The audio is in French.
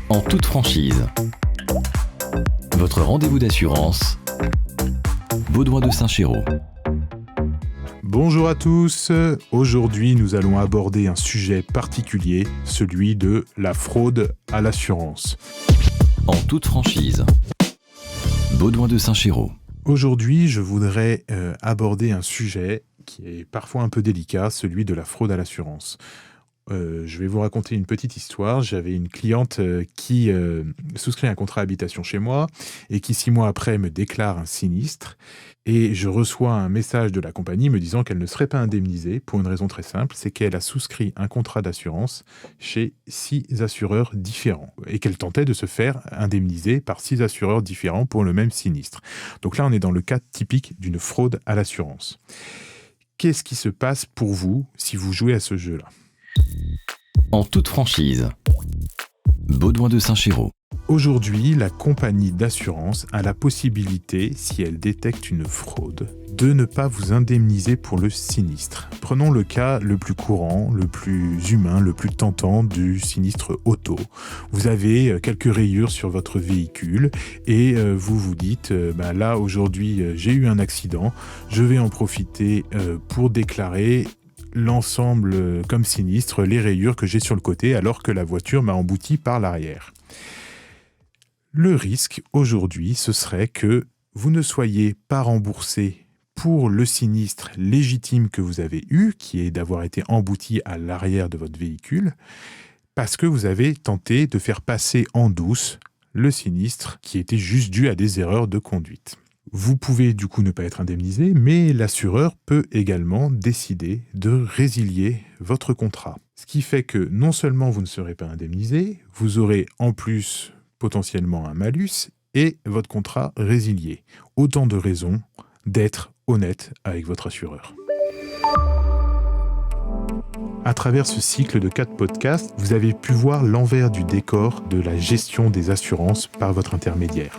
En toute franchise. Votre rendez-vous d'assurance. Baudouin de Saint-Chéraud. Bonjour à tous, aujourd'hui nous allons aborder un sujet particulier, celui de la fraude à l'assurance. En toute franchise. Baudouin de Saint-Chéraud. Aujourd'hui je voudrais aborder un sujet qui est parfois un peu délicat, celui de la fraude à l'assurance. Je vais vous raconter une petite histoire. J'avais une cliente qui souscrit un contrat habitation chez moi et qui 6 mois après me déclare un sinistre. Et je reçois un message de la compagnie me disant qu'elle ne serait pas indemnisée pour une raison très simple, c'est qu'elle a souscrit un contrat d'assurance chez 6 assureurs différents et qu'elle tentait de se faire indemniser par 6 assureurs différents pour le même sinistre. Donc là, on est dans le cas typique d'une fraude à l'assurance. Qu'est-ce qui se passe pour vous si vous jouez à ce jeu-là ? En toute franchise. Baudouin de Saint-Chéraud. Aujourd'hui, la compagnie d'assurance a la possibilité, si elle détecte une fraude, de ne pas vous indemniser pour le sinistre. Prenons le cas le plus courant, le plus humain, le plus tentant du sinistre auto. Vous avez quelques rayures sur votre véhicule et vous vous dites là aujourd'hui j'ai eu un accident, je vais en profiter pour déclarer l'ensemble comme sinistre, les rayures que j'ai sur le côté alors que la voiture m'a embouti par l'arrière. Le risque aujourd'hui, ce serait que vous ne soyez pas remboursé pour le sinistre légitime que vous avez eu, qui est d'avoir été embouti à l'arrière de votre véhicule, parce que vous avez tenté de faire passer en douce le sinistre qui était juste dû à des erreurs de conduite. Vous pouvez du coup ne pas être indemnisé, mais l'assureur peut également décider de résilier votre contrat. Ce qui fait que non seulement vous ne serez pas indemnisé, vous aurez en plus potentiellement un malus et votre contrat résilié. Autant de raisons d'être honnête avec votre assureur. À travers ce cycle de 4 podcasts, vous avez pu voir l'envers du décor de la gestion des assurances par votre intermédiaire.